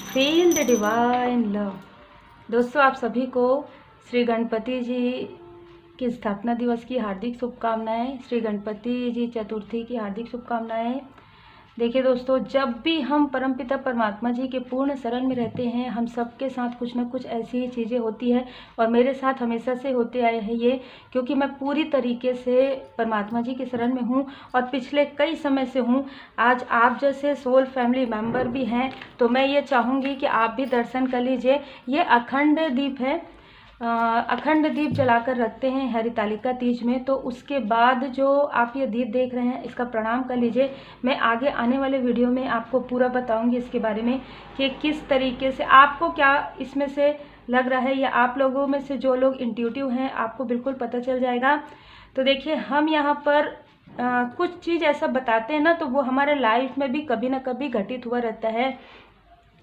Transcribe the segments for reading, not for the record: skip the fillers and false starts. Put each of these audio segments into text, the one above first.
Feel the divine love. दोस्तों, आप सभी को श्री गणपति जी की स्थापना दिवस की हार्दिक शुभकामनाएं, श्री गणपति जी चतुर्थी की हार्दिक शुभकामनाएं। देखिए दोस्तों, जब भी हम परमपिता परमात्मा जी के पूर्ण शरण में रहते हैं, हम सबके साथ कुछ न कुछ ऐसी ही चीज़ें होती है और मेरे साथ हमेशा से होते आए हैं ये, क्योंकि मैं पूरी तरीके से परमात्मा जी के शरण में हूँ और पिछले कई समय से हूँ। आज आप जैसे सोल फैमिली मेंबर भी हैं, तो मैं ये चाहूँगी कि आप भी दर्शन कर लीजिए। ये अखंड दीप है, अखंड दीप जलाकर रखते हैं हरितालिका तीज में। तो उसके बाद जो आप ये दीप देख रहे हैं, इसका प्रणाम कर लीजिए। मैं आगे आने वाले वीडियो में आपको पूरा बताऊंगी इसके बारे में कि किस तरीके से आपको क्या इसमें से लग रहा है, या आप लोगों में से जो लोग इंट्यूटिव हैं आपको बिल्कुल पता चल जाएगा। तो देखिए, हम यहाँ पर कुछ चीज़ ऐसा बताते हैं ना, तो वो हमारे लाइफ में भी कभी ना कभी घटित हुआ रहता है।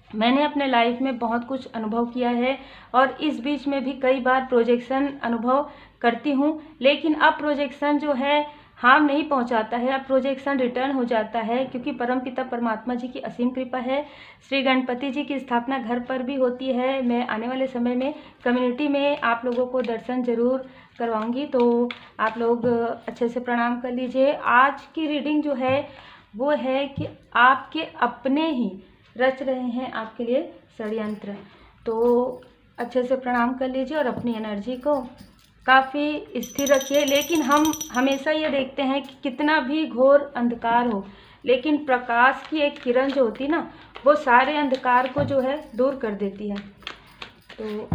मैंने अपने लाइफ में बहुत कुछ अनुभव किया है और इस बीच में भी कई बार प्रोजेक्शन अनुभव करती हूँ, लेकिन अब प्रोजेक्शन जो है हार्म नहीं पहुँचाता है, अब प्रोजेक्शन रिटर्न हो जाता है, क्योंकि परमपिता परमात्मा जी की असीम कृपा है। श्री गणपति जी की स्थापना घर पर भी होती है। मैं आने वाले समय में कम्युनिटी में आप लोगों को दर्शन जरूर करवाऊंगी, तो आप लोग अच्छे से प्रणाम कर लीजिए। आज की रीडिंग जो है वो है कि आपके अपने ही रच रहे हैं आपके लिए षड्यंत्र। तो अच्छे से प्रणाम कर लीजिए और अपनी एनर्जी को काफ़ी स्थिर रखिए। लेकिन हम हमेशा ये देखते हैं कि कितना भी घोर अंधकार हो, लेकिन प्रकाश की एक किरण जो होती है ना, वो सारे अंधकार को जो है दूर कर देती है। तो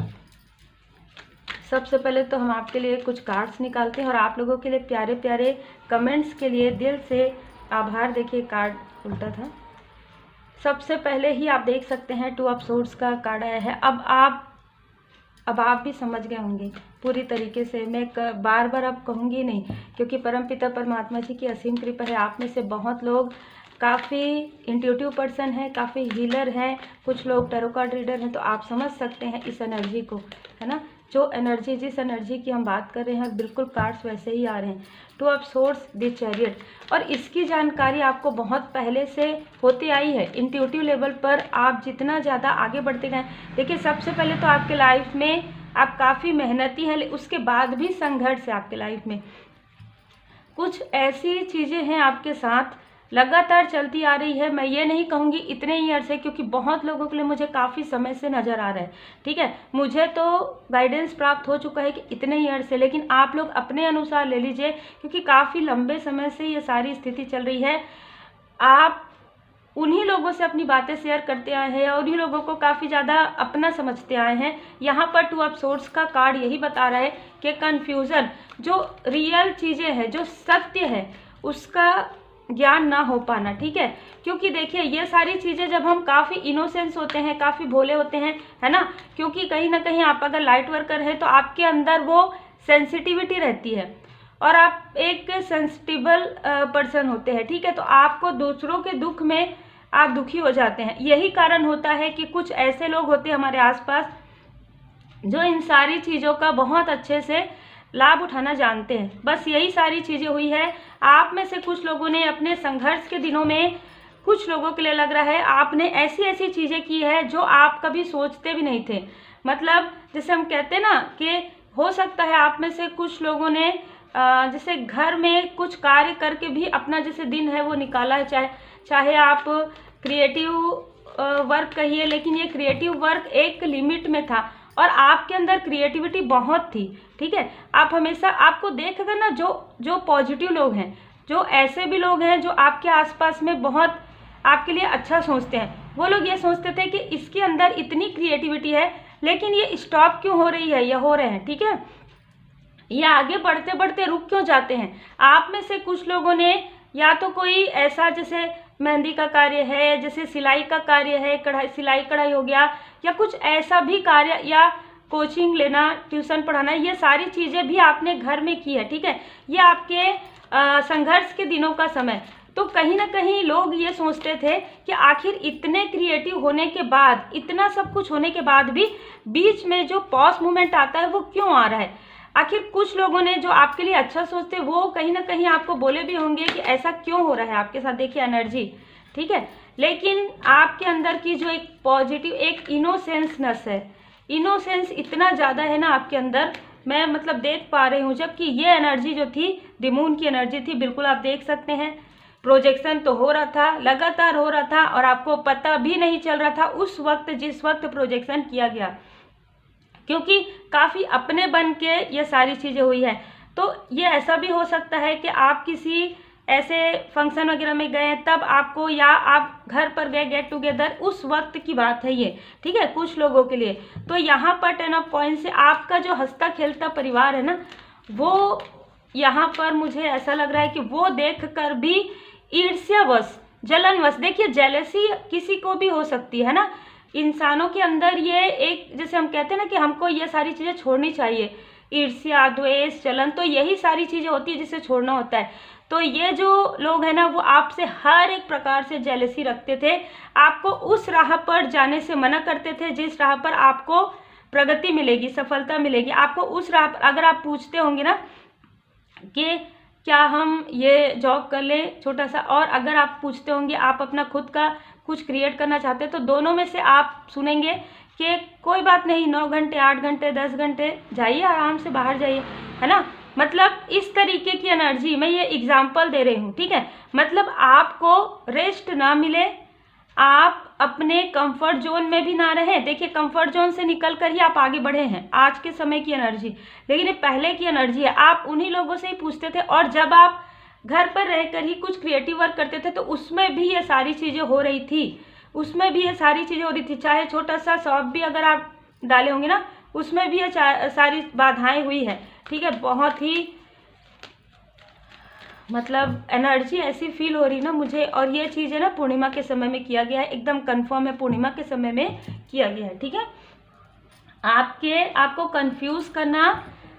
सबसे पहले तो हम आपके लिए कुछ कार्ड्स निकालते हैं और आप लोगों के लिए प्यारे प्यारे कमेंट्स के लिए दिल से आभार। देखिए, कार्ड उल्टा था। सबसे पहले ही आप देख सकते हैं 2 ऑफ सोर्ड्स का कार्ड आया है। अब आप भी समझ गए होंगे पूरी तरीके से। मैं बार बार अब कहूँगी नहीं, क्योंकि परमपिता परमात्मा जी की असीम कृपा है। आप में से बहुत लोग काफ़ी इंट्यूटिव पर्सन हैं, काफ़ी हीलर हैं, कुछ लोग टैरो कार्ड रीडर हैं, तो आप समझ सकते हैं इस एनर्जी को, है ना। जो एनर्जी, जिस एनर्जी की हम बात कर रहे हैं, बिल्कुल कार्ड्स वैसे ही आ रहे हैं। 2 ऑफ सोर्ड्स, द चैरियट। और इसकी जानकारी आपको बहुत पहले से होती आई है इंट्यूटिव लेवल पर। आप जितना ज़्यादा आगे बढ़ते गए, देखिए, सबसे पहले तो आपके लाइफ में आप काफ़ी मेहनती हैं, उसके बाद भी संघर्ष है आपके लाइफ में। कुछ ऐसी चीज़ें हैं आपके साथ लगातार चलती आ रही है। मैं ये नहीं कहूँगी इतने ईयर से, क्योंकि बहुत लोगों के लिए मुझे काफ़ी समय से नज़र आ रहा है, ठीक है। मुझे तो गाइडेंस प्राप्त हो चुका है कि इतने ईयर से, लेकिन आप लोग अपने अनुसार ले लीजिए, क्योंकि काफ़ी लंबे समय से ये सारी स्थिति चल रही है। आप उन्हीं लोगों से अपनी बातें शेयर करते आए हैं और उन्हीं लोगों को काफ़ी ज़्यादा अपना समझते आए हैं। यहाँ पर 2 ऑफ सोर्ड्स का कार्ड यही बता रहा है कि कन्फ्यूज़न, जो रियल चीज़ें हैं, जो सत्य है, उसका ज्ञान ना हो पाना, ठीक है। क्योंकि देखिए, ये सारी चीज़ें जब हम काफ़ी इनोसेंस होते हैं, काफ़ी भोले होते हैं, है ना, क्योंकि कहीं ना कहीं आप अगर लाइट वर्कर हैं तो आपके अंदर वो सेंसिटिविटी रहती है और आप एक सेंसिटिबल पर्सन होते हैं, ठीक है। तो आपको दूसरों के दुख में आप दुखी हो जाते हैं। यही कारण होता है कि कुछ ऐसे लोग होते हैं हमारे आसपास जो इन सारी चीज़ों का बहुत अच्छे से लाभ उठाना जानते हैं। बस यही सारी चीज़ें हुई है। आप में से कुछ लोगों ने अपने संघर्ष के दिनों में, कुछ लोगों के लिए लग रहा है आपने ऐसी ऐसी चीज़ें की है जो आप कभी सोचते भी नहीं थे। मतलब जैसे हम कहते हैं ना कि हो सकता है आप में से कुछ लोगों ने जैसे घर में कुछ कार्य करके भी अपना जैसे दिन है वो निकाला है। चाहे आप क्रिएटिव वर्क कहिए, लेकिन ये क्रिएटिव वर्क एक लिमिट में था और आपके अंदर क्रिएटिविटी बहुत थी, ठीक है। आप हमेशा, आपको देख कर ना, जो पॉजिटिव लोग हैं, जो ऐसे भी लोग हैं जो आपके आसपास में बहुत आपके लिए अच्छा सोचते हैं, वो लोग ये सोचते थे कि इसके अंदर इतनी क्रिएटिविटी है, लेकिन ये स्टॉप क्यों हो रही है या हो रहे हैं, ठीक है, ये आगे बढ़ते बढ़ते रुक क्यों जाते हैं। आप में से कुछ लोगों ने या तो कोई ऐसा जैसे मेहंदी का कार्य है, जैसे सिलाई का कार्य है, कढ़ाई, सिलाई कढ़ाई हो गया, या कुछ ऐसा भी कार्य, या कोचिंग लेना, ट्यूशन पढ़ाना, ये सारी चीज़ें भी आपने घर में की है, ठीक है। ये आपके संघर्ष के दिनों का समय। तो कहीं ना कहीं लोग ये सोचते थे कि आखिर इतने क्रिएटिव होने के बाद, इतना सब कुछ होने के बाद भी बीच में जो पॉज मोमेंट आता है वो क्यों आ रहा है। आखिर कुछ लोगों ने जो आपके लिए अच्छा सोचते, वो कहीं ना कहीं आपको बोले भी होंगे कि ऐसा क्यों हो रहा है आपके साथ। देखिए एनर्जी, ठीक है। लेकिन आपके अंदर की जो एक पॉजिटिव, एक इनोसेंसनेस है, इनोसेंस इतना ज़्यादा है ना आपके अंदर, मैं मतलब देख पा रही हूँ। जबकि ये एनर्जी जो थी द मून की एनर्जी थी, बिल्कुल आप देख सकते हैं। प्रोजेक्शन तो हो रहा था, लगातार हो रहा था, और आपको पता भी नहीं चल रहा था उस वक्त जिस वक्त प्रोजेक्शन किया गया, क्योंकि काफ़ी अपने बन के ये सारी चीज़ें हुई है। तो ये ऐसा भी हो सकता है कि आप किसी ऐसे फंक्शन वगैरह में गए तब आपको, या आप घर पर गए गेट टुगेदर, उस वक्त की बात है ये, ठीक है, कुछ लोगों के लिए। तो यहाँ पर 10 ऑफ पॉइंट से आपका जो हंसता खेलता परिवार है ना, वो यहाँ पर मुझे ऐसा लग रहा है कि वो देख कर भी ईर्ष्यावश, जलनवश, देखिए जेलसी किसी को भी हो सकती है ना, इंसानों के अंदर ये एक, जैसे हम कहते हैं ना कि हमको ये सारी चीज़ें छोड़नी चाहिए, ईर्ष्या, द्वेष, जलन, तो यही सारी चीज़ें होती है जिसे छोड़ना होता है। तो ये जो लोग हैं ना, वो आपसे हर एक प्रकार से जेलसी रखते थे, आपको उस राह पर जाने से मना करते थे जिस राह पर आपको प्रगति मिलेगी, सफलता मिलेगी। आपको उस राह पर, अगर आप पूछते होंगे ना कि क्या हम ये जॉब कर लें छोटा सा, और अगर आप पूछते होंगे आप अपना खुद का कुछ क्रिएट करना चाहते हैं, तो दोनों में से आप सुनेंगे कि कोई बात नहीं, 9 घंटे 8 घंटे 10 घंटे जाइए, आराम से बाहर जाइए, है ना। मतलब इस तरीके की एनर्जी, मैं ये एग्जाम्पल दे रही हूँ, ठीक है। मतलब आपको रेस्ट ना मिले, आप अपने कंफर्ट जोन में भी ना रहें। देखिए कंफर्ट जोन से निकल कर ही आप आगे बढ़े हैं, आज के समय की एनर्जी, लेकिन ये पहले की एनर्जी है। आप उन्हीं लोगों से ही पूछते थे, और जब आप घर पर रहकर ही कुछ क्रिएटिव वर्क करते थे तो उसमें भी ये सारी चीज़ें हो रही थी, उसमें भी ये सारी चीज़ें हो रही थी। चाहे छोटा सा शॉप भी अगर आप डाले होंगे ना, उसमें भी ये सारी बाधाएं हुई है, ठीक है। बहुत ही मतलब एनर्जी ऐसी फील हो रही ना मुझे, और ये चीज़ है ना पूर्णिमा के समय में किया गया है, एकदम कंफर्म है, पूर्णिमा के समय में किया गया है, ठीक है। आपको कंफ्यूज करना,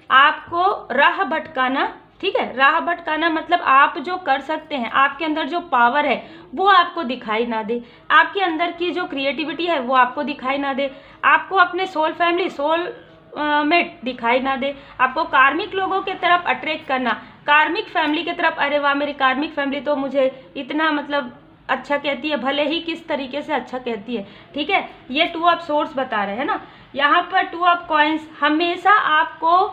आपको राह भटकाना, ठीक है। राह भटकाना मतलब आप जो कर सकते हैं, आपके अंदर जो पावर है वो आपको दिखाई ना दे, आपके अंदर की जो क्रिएटिविटी है वो आपको दिखाई ना दे, आपको अपने सोल फैमिली, सोल मेट दिखाई ना दे, आपको कार्मिक लोगों के तरफ अट्रैक्ट करना, कार्मिक फैमिली की तरफ। अरे वाह, मेरी कार्मिक फैमिली तो मुझे इतना मतलब अच्छा कहती है, भले ही किस तरीके से अच्छा कहती है, ठीक है। ये 2 ऑफ सोर्स बता रहे हैं ना। यहाँ पर 2 ऑफ कॉइंस, हमेशा आपको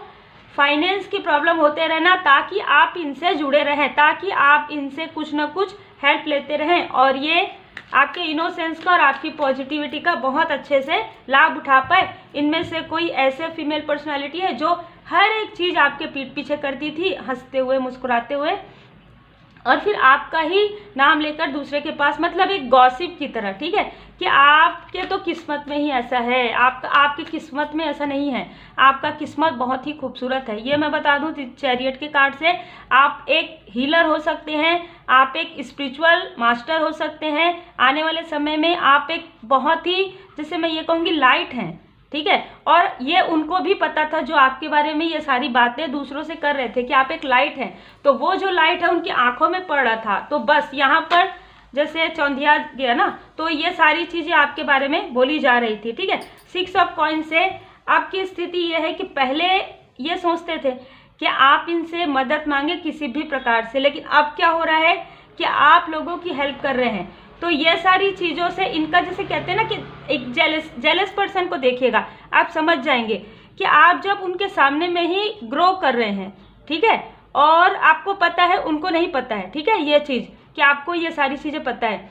फाइनेंस की प्रॉब्लम होते रहना, ताकि आप इनसे जुड़े रहें, ताकि आप इनसे कुछ ना कुछ हेल्प लेते रहें, और ये आपके इनोसेंस का और आपकी पॉजिटिविटी का बहुत अच्छे से लाभ उठा पाए। इनमें से कोई ऐसे फीमेल पर्सनालिटी है जो हर एक चीज़ आपके पीठ पीछे करती थी, हंसते हुए, मुस्कुराते हुए, और फिर आपका ही नाम लेकर दूसरे के पास, मतलब एक गॉसिप की तरह, ठीक है, कि आपके तो किस्मत में ही ऐसा है, आपकी किस्मत में ऐसा नहीं है, आपका किस्मत बहुत ही खूबसूरत है। ये मैं बता दूं चैरियट के कार्ड से, आप एक हीलर हो सकते हैं, आप एक स्पिरिचुअल मास्टर हो सकते हैं, आने वाले समय में आप एक बहुत ही, जैसे मैं ये कहूँगी, लाइट हैं, ठीक है। और ये उनको भी पता था जो आपके बारे में ये सारी बातें दूसरों से कर रहे थे कि आप एक लाइट हैं, तो वो जो लाइट है उनकी आंखों में पड़ रहा था। तो बस यहाँ पर जैसे चौंधिया गया ना, तो ये सारी चीज़ें आपके बारे में बोली जा रही थी, ठीक है। 6 ऑफ कॉइन से आपकी स्थिति ये है कि पहले ये सोचते थे कि आप इनसे मदद मांगे किसी भी प्रकार से, लेकिन अब क्या हो रहा है कि आप लोगों की हेल्प कर रहे हैं। तो ये सारी चीज़ों से इनका, जैसे कहते हैं ना कि एक जेलस पर्सन को देखिएगा, आप समझ जाएंगे कि आप जब उनके सामने में ही ग्रो कर रहे हैं, ठीक है, और आपको पता है उनको नहीं पता है, ठीक है, ये चीज़ कि आपको ये सारी चीज़ें पता है,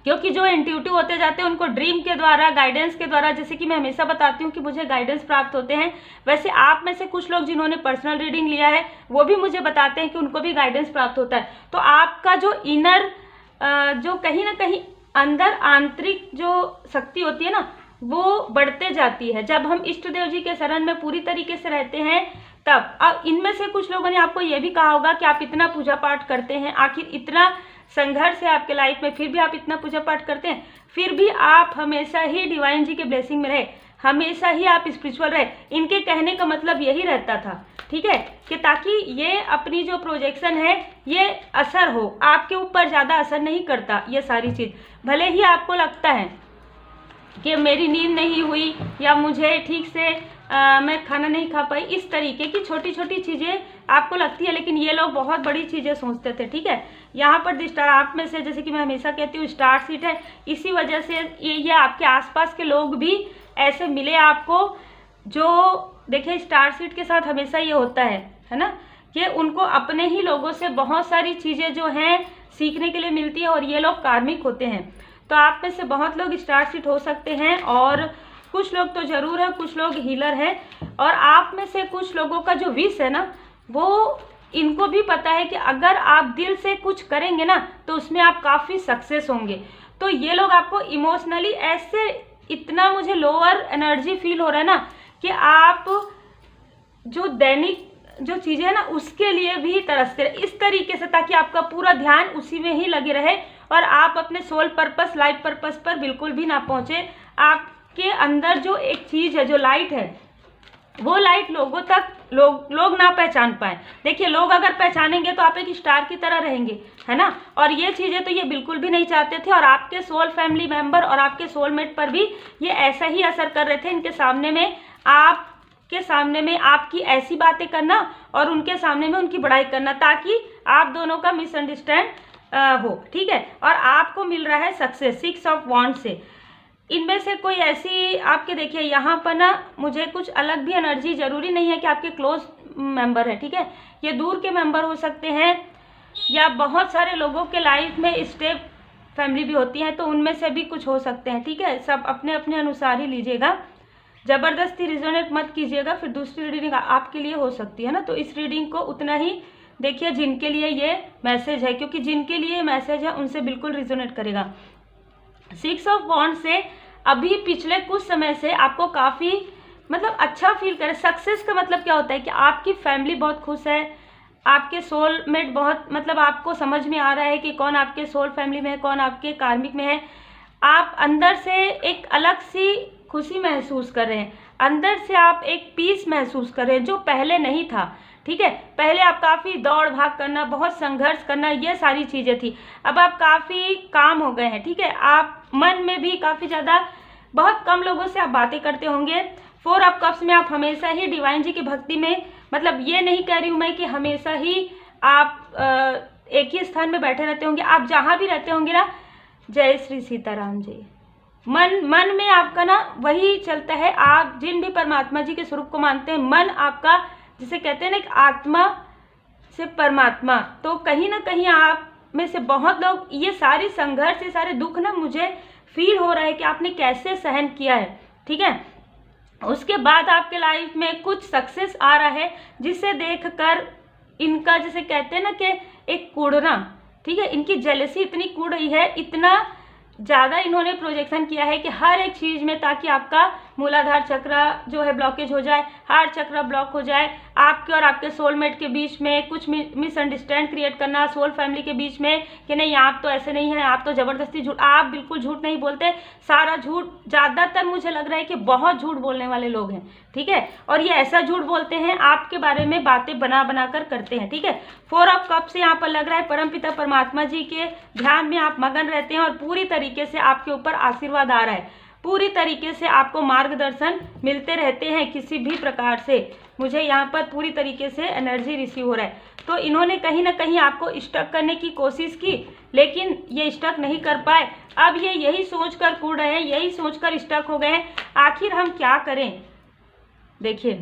क्योंकि जो इंट्यूटिव होते जाते हैं उनको ड्रीम के द्वारा, गाइडेंस के द्वारा, जैसे कि मैं हमेशा बताती हूँ कि मुझे गाइडेंस प्राप्त होते हैं, वैसे आप में से कुछ लोग जिन्होंने पर्सनल रीडिंग लिया है वो भी मुझे बताते हैं कि उनको भी गाइडेंस प्राप्त होता है। तो आपका जो इनर, जो कहीं ना कहीं अंदर आंतरिक जो शक्ति होती है ना, वो बढ़ते जाती है जब हम इष्ट देव जी के शरण में पूरी तरीके से रहते हैं तब। अब इनमें से कुछ लोगों ने आपको ये भी कहा होगा कि आप इतना पूजा पाठ करते हैं, आखिर इतना संघर्ष है आपके लाइफ में, फिर भी आप इतना पूजा पाठ करते हैं, फिर भी आप हमेशा ही डिवाइन जी के ब्लेसिंग में रहे, हमेशा ही आप स्पिरिचुअल रहे। इनके कहने का मतलब यही रहता था, ठीक है, कि ताकि ये अपनी जो प्रोजेक्शन है ये असर हो, आपके ऊपर ज़्यादा असर नहीं करता ये सारी चीज़। भले ही आपको लगता है कि मेरी नींद नहीं हुई, या मुझे ठीक से मैं खाना नहीं खा पाई, इस तरीके की छोटी छोटी चीज़ें आपको लगती है, लेकिन ये लोग बहुत बड़ी चीज़ें सोचते थे। ठीक है, यहाँ पर स्टार आप में से, जैसे कि मैं हमेशा कहती हूँ, स्टार सीट है, इसी वजह से ये आपके आसपास के लोग भी ऐसे मिले आपको, जो देखिए स्टार सीट के साथ हमेशा ये होता है ना, कि उनको अपने ही लोगों से बहुत सारी चीज़ें जो हैं सीखने के लिए मिलती है, और ये लोग कार्मिक होते हैं। तो आप में से बहुत लोग स्टार सीट हो सकते हैं, और कुछ लोग तो ज़रूर है, कुछ लोग हीलर है, और आप में से कुछ लोगों का जो विश है ना, वो इनको भी पता है कि अगर आप दिल से कुछ करेंगे ना तो उसमें आप काफ़ी सक्सेस होंगे। तो ये लोग आपको इमोशनली ऐसे, इतना मुझे लोअर एनर्जी फील हो रहा है ना, कि आप जो दैनिक जो चीज़ें हैं ना उसके लिए भी तरसते रहे इस तरीके से, ताकि आपका पूरा ध्यान उसी में ही लगे रहे और आप अपने सोल पर्पस, लाइफ पर्पस पर बिल्कुल भी ना पहुँचे। आपके अंदर जो एक चीज़ है, जो लाइट है, वो लाइट लोगों तक लोग ना पहचान पाए। देखिए, लोग अगर पहचानेंगे तो आप एक स्टार की तरह रहेंगे, है ना। और ये चीज़ें तो ये बिल्कुल भी नहीं चाहते थे, और आपके सोल फैमिली मेंबर और आपके सोलमेट पर भी ये ऐसा ही असर कर रहे थे। इनके सामने में, आपके सामने में आपकी ऐसी बातें करना और उनके सामने में उनकी बड़ाई करना, ताकि आप दोनों का मिसअंडरस्टैंड हो। ठीक है, और आपको मिल रहा है सक्सेस 6 ऑफ वॉन्ड से। इनमें से कोई ऐसी आपके, देखिए यहाँ पर ना मुझे कुछ अलग भी एनर्जी, ज़रूरी नहीं है कि आपके क्लोज मेंबर है। ठीक है, ये दूर के मेंबर हो सकते हैं, या बहुत सारे लोगों के लाइफ में स्टेप फैमिली भी होती है, तो उनमें से भी कुछ हो सकते हैं। ठीक है, सब अपने अपने अनुसार ही लीजिएगा, ज़बरदस्ती रिजोनेट मत कीजिएगा, फिर दूसरी रीडिंग आपके लिए हो सकती है ना। तो इस रीडिंग को उतना ही देखिए जिनके लिए ये मैसेज है, क्योंकि जिनके लिए मैसेज है उनसे बिल्कुल रिजोनेट करेगा। 6 ऑफ वॉन्ड से अभी पिछले कुछ समय से आपको काफ़ी मतलब अच्छा फील करे। सक्सेस का मतलब क्या होता है कि आपकी फैमिली बहुत खुश है, आपके सोलमेट बहुत, मतलब आपको समझ में आ रहा है कि कौन आपके सोल फैमिली में है, कौन आपके कार्मिक में है। आप अंदर से एक अलग सी खुशी महसूस कर रहे हैं, अंदर से आप एक पीस महसूस कर रहे हैं, जो पहले नहीं था। ठीक है, पहले आप काफ़ी दौड़ भाग करना, बहुत संघर्ष करना, ये सारी चीज़ें थी। अब आप काफ़ी काम हो गए हैं। ठीक है, आप मन में भी काफ़ी ज़्यादा, बहुत कम लोगों से आप बातें करते होंगे। 4 ऑफ कप्स में आप हमेशा ही डिवाइन जी की भक्ति में, मतलब ये नहीं कह रही हूँ मैं कि हमेशा ही आप एक ही स्थान में बैठे रहते होंगे। आप जहाँ भी रहते होंगे ना, जय श्री सीताराम जी, मन में आपका ना वही चलता है। आप जिन भी परमात्मा जी के स्वरूप को मानते हैं, मन आपका, जिसे कहते हैं ना, एक आत्मा से परमात्मा, तो कहीं ना कहीं आप में से बहुत लोग, ये सारी संघर्ष, ये सारे दुख ना मुझे फील हो रहा है कि आपने कैसे सहन किया है। ठीक है, उसके बाद आपके लाइफ में कुछ सक्सेस आ रहा है, जिसे देखकर इनका, जिसे कहते हैं ना कि एक कूड़ना, ठीक है, इनकी जेलसी इतनी कूड़ रही है, इतना ज़्यादा इन्होंने प्रोजेक्शन किया है कि हर एक चीज़ में, ताकि आपका मूलाधार चक्र जो है ब्लॉकेज हो जाए, हार्ट चक्र ब्लॉक हो जाए, आपके और आपके सोलमेट के बीच में कुछ मिसअंडरस्टैंड क्रिएट करना, सोल फैमिली के बीच में कि नहीं आप तो ऐसे नहीं हैं, आप तो ज़बरदस्ती झूठ, आप बिल्कुल झूठ नहीं बोलते, सारा झूठ, ज़्यादातर मुझे लग रहा है कि बहुत झूठ बोलने वाले लोग हैं। ठीक है, और ये ऐसा झूठ बोलते हैं, आपके बारे में बातें बना बना कर करते हैं। ठीक है, 4 ऑफ कप्स से यहाँ पर लग रहा है परमपिता परमात्मा जी के ध्यान में आप मगन रहते हैं, और पूरी तरीके से आपके ऊपर आशीर्वाद आ रहा है, पूरी तरीके से आपको मार्गदर्शन मिलते रहते हैं किसी भी प्रकार से। मुझे यहाँ पर पूरी तरीके से एनर्जी रिसीव हो रहा है। तो इन्होंने कहीं ना कहीं आपको स्टक करने की कोशिश की, लेकिन ये स्टक नहीं कर पाए। अब ये यही सोच कर कूद रहे हैं, यही सोच कर स्टक हो गए हैं, आखिर हम क्या करें। देखिए,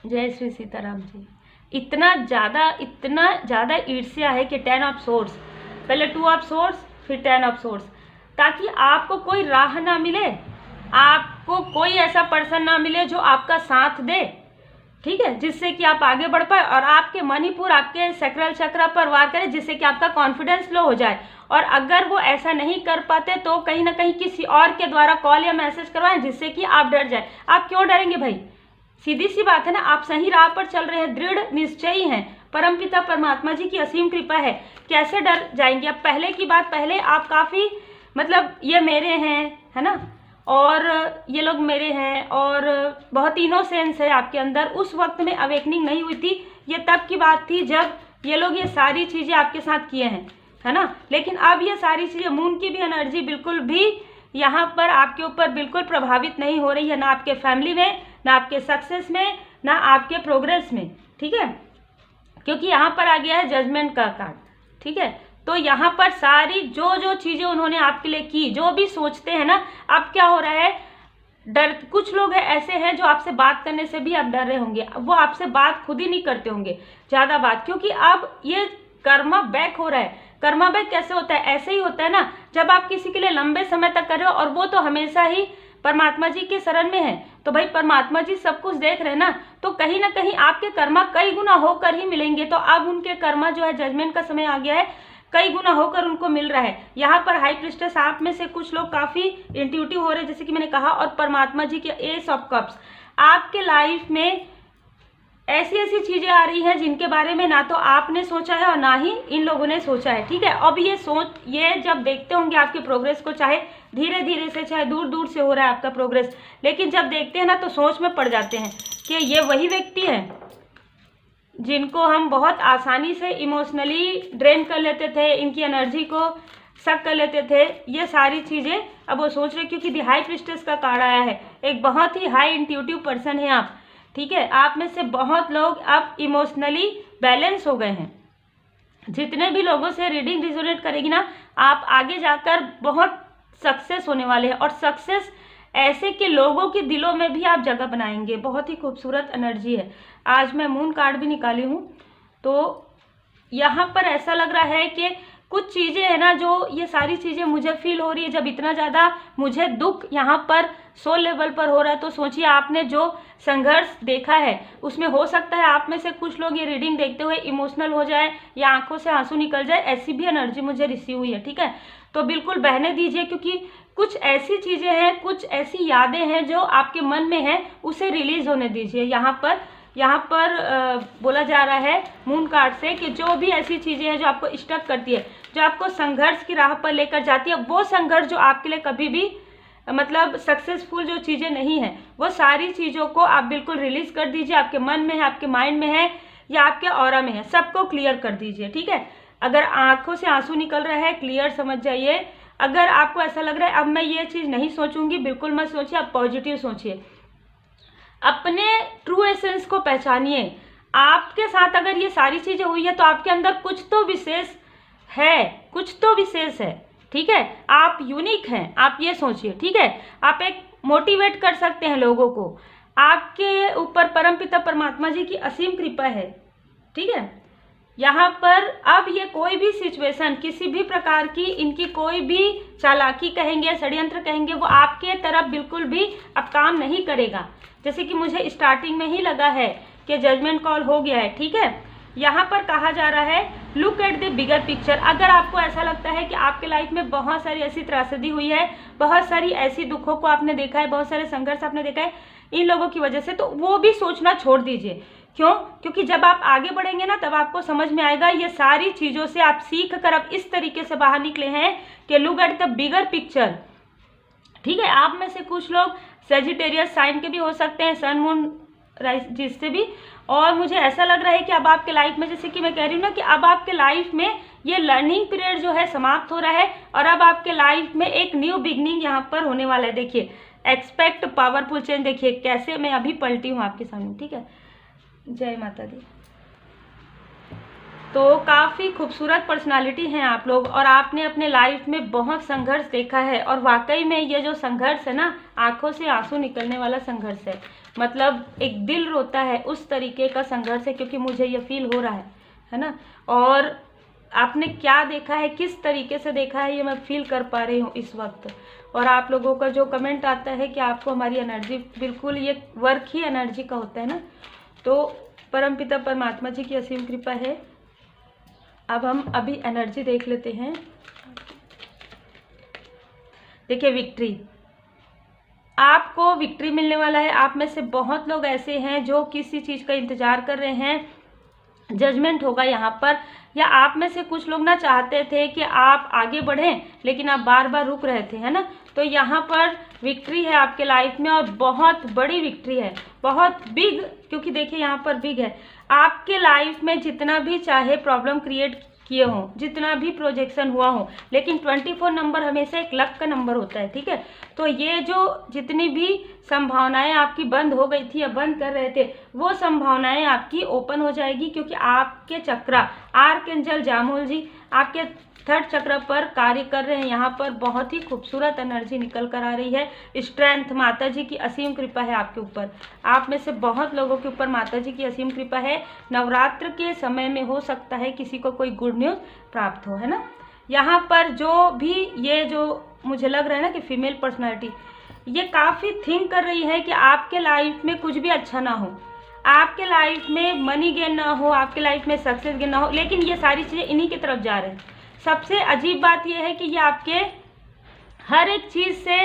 जय श्री सीताराम जी, इतना ज़्यादा ईर्ष्या है कि 10 ऑफ सोर्स, पहले 2 ऑफ सोर्स, फिर 10 ऑफ सोर्स, ताकि आपको कोई राह ना मिले, आपको कोई ऐसा पर्सन ना मिले जो आपका साथ दे। ठीक है, जिससे कि आप आगे बढ़ पाए, और आपके मणिपुर, आपके सैक्रल चक्र पर वार करे, जिससे कि आपका कॉन्फिडेंस लो हो जाए। और अगर वो ऐसा नहीं कर पाते तो कहीं ना कहीं किसी और के द्वारा कॉल या मैसेज करवाएं, जिससे कि आप डर जाए। आप क्यों डरेंगे भाई, सीधी सी बात है ना, आप सही राह पर चल रहे हैं, दृढ़ निश्चयी हैं, परमपिता परमात्मा जी की असीम कृपा है, कैसे डर जाएंगे। अब पहले की बात, पहले आप काफ़ी, मतलब ये मेरे हैं, है ना, और ये लोग मेरे हैं, और बहुत इनोसेंस है आपके अंदर। उस वक्त में अवेकनिंग नहीं हुई थी, ये तब की बात थी जब ये लोग ये सारी चीज़ें आपके साथ किए हैं, है ना। लेकिन अब ये सारी चीज़ें, मून की भी एनर्जी बिल्कुल भी यहाँ पर आपके ऊपर बिल्कुल प्रभावित नहीं हो रही है, ना आपके फैमिली में, ना आपके सक्सेस में, ना आपके प्रोग्रेस में, ठीक है, क्योंकि यहाँ पर आ गया है जजमेंट का कार्ड, ठीक है। तो यहाँ पर सारी जो चीज़ें उन्होंने आपके लिए की, जो भी सोचते हैं ना, अब क्या हो रहा है, डर, कुछ लोग ऐसे हैं जो आपसे बात करने से भी आप डर रहे होंगे, वो आपसे बात खुद ही नहीं करते होंगे ज़्यादा बात, क्योंकि अब ये कर्मा बैक हो रहा है। कर्मा बैक कैसे होता है, ऐसे ही होता है ना, जब आप किसी के लिए लंबे समय तक कर रहे हो और वो तो हमेशा ही परमात्मा जी के शरण में है, तो भाई परमात्मा जी सब कुछ देख रहे हैं ना, तो कहीं ना कहीं आपके कर्मा कई गुना होकर ही मिलेंगे। तो अब उनके कर्मा जो है, जजमेंट का समय आ गया है, कई गुना होकर उनको मिल रहा है। यहाँ पर हाई प्रिस्टेस आप में से कुछ लोग काफ़ी इंट्यूटिव हो रहे हैं, जैसे कि मैंने कहा, और परमात्मा जी के एस ऑफ कप्स, आपके लाइफ में ऐसी ऐसी चीज़ें आ रही हैं जिनके बारे में ना तो आपने सोचा है और ना ही इन लोगों ने सोचा है, ठीक है। अब ये जब देखते होंगे आपके प्रोग्रेस को, चाहे धीरे धीरे से, चाहे दूर दूर से हो रहा है आपका प्रोग्रेस, लेकिन जब देखते हैं ना तो सोच में पड़ जाते हैं कि ये वही व्यक्ति है जिनको हम बहुत आसानी से इमोशनली ड्रेन कर लेते थे, इनकी एनर्जी को सक कर लेते थे। ये सारी चीज़ें अब वो सोच रहे, क्योंकि दी हाई प्रिस्टेस का कार्ड आया है, एक बहुत ही हाई इंट्यूटिव पर्सन है आप, ठीक है। आप में से बहुत लोग अब इमोशनली बैलेंस हो गए हैं। जितने भी लोगों से रीडिंग रिजोनेट करेगी ना, आप आगे जाकर बहुत सक्सेस होने वाले हैं, और सक्सेस ऐसे कि लोगों के दिलों में भी आप जगह बनाएंगे। बहुत ही खूबसूरत एनर्जी है। आज मैं मून कार्ड भी निकाली हूँ, तो यहाँ पर ऐसा लग रहा है कि कुछ चीज़ें हैं ना, जो ये सारी चीज़ें मुझे फील हो रही है, जब इतना ज़्यादा मुझे दुख यहाँ पर सोल लेवल पर हो रहा है, तो सोचिए आपने जो संघर्ष देखा है उसमें हो सकता है आप में से कुछ लोग ये रीडिंग देखते हुए इमोशनल हो जाए या आंखों से आंसू निकल जाए, ऐसी भी एनर्जी मुझे रिसीव हुई है, ठीक है। तो बिल्कुल बहने दीजिए, क्योंकि कुछ ऐसी चीज़ें हैं, कुछ ऐसी यादें हैं जो आपके मन में हैं, उसे रिलीज होने दीजिए। यहाँ पर बोला जा रहा है मून कार्ड से कि जो भी ऐसी चीज़ें हैं जो आपको स्टक करती है, जो आपको संघर्ष की राह पर लेकर जाती है, वो संघर्ष जो आपके लिए कभी भी मतलब सक्सेसफुल जो चीज़ें नहीं हैं, वो सारी चीज़ों को आप बिल्कुल रिलीज कर दीजिए। आपके मन में है, आपके माइंड में है, या आपके ऑरा में है, सबको क्लियर कर दीजिए, ठीक है। अगर आंखों से आंसू निकल रहा है, क्लियर समझ जाइए। अगर आपको ऐसा लग रहा है अब मैं ये चीज़ नहीं सोचूंगी, बिल्कुल मत सोचिए, आप पॉजिटिव सोचिए, अपने ट्रू एसेंस को पहचानिए। आपके साथ अगर ये सारी चीज़ें हुई है तो आपके अंदर कुछ तो विशेष है, कुछ तो विशेष है, ठीक है। आप यूनिक हैं, आप ये सोचिए, ठीक है। आप एक मोटिवेट कर सकते हैं लोगों को, आपके ऊपर परमपिता परमात्मा जी की असीम कृपा है, ठीक है। यहाँ पर अब ये कोई भी सिचुएशन, किसी भी प्रकार की इनकी कोई भी चालाकी कहेंगे, षड्यंत्र कहेंगे, वो आपके तरफ बिल्कुल भी अब काम नहीं करेगा। जैसे कि मुझे स्टार्टिंग में ही लगा है कि जजमेंट कॉल हो गया है, ठीक है। यहाँ पर कहा जा रहा है look at the bigger picture. अगर आपको ऐसा लगता है कि आपके लाइफ में बहुत सारी ऐसी त्रासदी हुई है, बहुत सारी ऐसी दुखों को आपने देखा है, बहुत सारे संघर्ष आपने देखा है इन लोगों की वजह से, तो वो भी सोचना छोड़ दीजिए। क्यों? क्योंकि जब आप आगे बढ़ेंगे ना, तब आपको समझ में आएगा ये सारी चीज़ों से आप सीख कर अब इस तरीके से बाहर निकले हैं कि look at the bigger picture, ठीक है। आप में से कुछ लोग सेजिटेरियस साइन के भी हो सकते हैं, सन मून जिससे भी, और मुझे ऐसा लग रहा है कि अब आपके लाइफ में, जैसे कि मैं कह रही हूँ ना, कि अब आपके लाइफ में ये लर्निंग पीरियड जो है समाप्त हो रहा है, और अब आपके लाइफ में एक न्यू बिगनिंग यहाँ पर होने वाला है। देखिए, एक्सपेक्ट पावरफुल चेंज। देखिए कैसे मैं अभी पलटी हूँ आपके सामने, ठीक है। जय माता दी। तो काफ़ी खूबसूरत पर्सनालिटी हैं आप लोग, और आपने अपने लाइफ में बहुत संघर्ष देखा है, और वाकई में ये जो संघर्ष है ना, आंखों से आंसू निकलने वाला संघर्ष है, मतलब एक दिल रोता है उस तरीके का संघर्ष है, क्योंकि मुझे ये फील हो रहा है ना। और आपने क्या देखा है, किस तरीके से देखा है, ये मैं फील कर पा रही हूँ इस वक्त। और आप लोगों का जो कमेंट आता है कि आपको हमारी एनर्जी, बिल्कुल ये वर्क ही एनर्जी का होता है ना। तो परमपिता परमात्मा जी की असीम कृपा है। अब हम अभी एनर्जी देख लेते हैं। देखिए, विक्ट्री, आपको विक्ट्री मिलने वाला है। आप में से बहुत लोग ऐसे हैं जो किसी चीज़ का इंतजार कर रहे हैं, जजमेंट होगा यहाँ पर, या आप में से कुछ लोग ना चाहते थे कि आप आगे बढ़ें, लेकिन आप बार बार रुक रहे थे, है ना। तो यहाँ पर विक्ट्री है आपके लाइफ में, और बहुत बड़ी विक्ट्री है, बहुत बिग, क्योंकि देखिए यहाँ पर बिग है। आपके लाइफ में जितना भी चाहे प्रॉब्लम क्रिएट किए हों, जितना भी प्रोजेक्शन हुआ हो, लेकिन 24 नंबर हमेशा एक लक का नंबर होता है, ठीक है। तो ये जो जितनी भी संभावनाएं आपकी बंद हो गई थी या बंद कर रहे थे, वो संभावनाएं आपकी ओपन हो जाएगी, क्योंकि आपके चक्रा आर्कएंजल जामुल जी आपके 3rd चक्र पर कार्य कर रहे हैं। यहाँ पर बहुत ही खूबसूरत एनर्जी निकल कर आ रही है। स्ट्रेंथ, माता जी की असीम कृपा है आपके ऊपर, आप में से बहुत लोगों के ऊपर माता जी की असीम कृपा है। नवरात्र के समय में हो सकता है किसी को कोई गुड न्यूज़ प्राप्त हो, है ना। यहाँ पर जो भी ये जो मुझे लग रहा है ना कि फीमेल पर्सनैलिटी ये काफ़ी थिंक कर रही है कि आपके लाइफ में कुछ भी अच्छा ना हो, आपके लाइफ में मनी गेन ना हो, आपके लाइफ में सक्सेस गेन ना हो, लेकिन ये सारी चीज़ें इन्हीं की तरफ जा रहे हैं। सबसे अजीब बात यह है कि ये आपके हर एक चीज़ से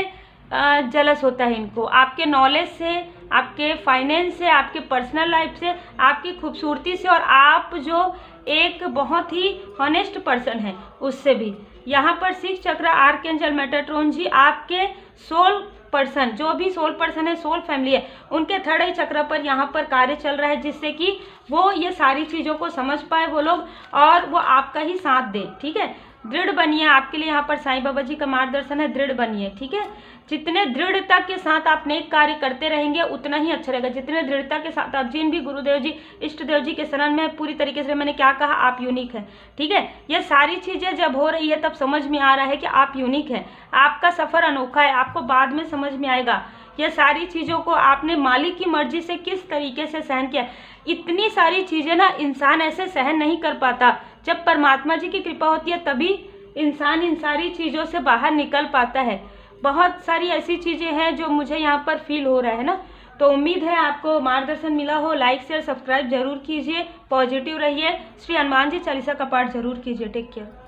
जलस होता है इनको, आपके नॉलेज से, आपके फाइनेंस से, आपके पर्सनल लाइफ से, आपकी खूबसूरती से, और आप जो एक बहुत ही हॉनेस्ट पर्सन है उससे भी। यहाँ पर 6 चक्र आर्कएंजल मेटाट्रॉन जी आपके सोल पर्सन, जो भी सोल पर्सन है, सोल फैमिली है, उनके 3rd चक्र पर यहाँ पर कार्य चल रहा है, जिससे कि वो ये सारी चीज़ों को समझ पाए वो लोग, और वो आपका ही साथ दे, ठीक है। दृढ़ बनिए, आपके लिए यहाँ पर साईं बाबा जी का मार्गदर्शन है, दृढ़ बनिए, ठीक है। जितने दृढ़ता के साथ आप नेक कार्य करते रहेंगे उतना ही अच्छा रहेगा। जितने दृढ़ता के साथ आप जिन भी गुरुदेव जी, इष्ट देव जी के शरण में, पूरी तरीके से मैंने क्या कहा, आप यूनिक हैं, ठीक है। ये सारी चीज़ें जब हो रही है तब समझ में आ रहा है कि आप यूनिक हैं, आपका सफ़र अनोखा है, आपको बाद में समझ में आएगा। ये सारी चीज़ों को आपने मालिक की मर्जी से किस तरीके से सहन किया। इतनी सारी चीज़ें ना इंसान ऐसे सहन नहीं कर पाता, जब परमात्मा जी की कृपा होती है तभी इंसान इन सारी चीज़ों से बाहर निकल पाता है। बहुत सारी ऐसी चीज़ें हैं जो मुझे यहाँ पर फील हो रहा है ना। तो उम्मीद है आपको मार्गदर्शन मिला हो। लाइक शेयर सब्सक्राइब जरूर कीजिए, पॉजिटिव रहिए, श्री हनुमान जी चालीसा का पाठ जरूर कीजिए। Take care.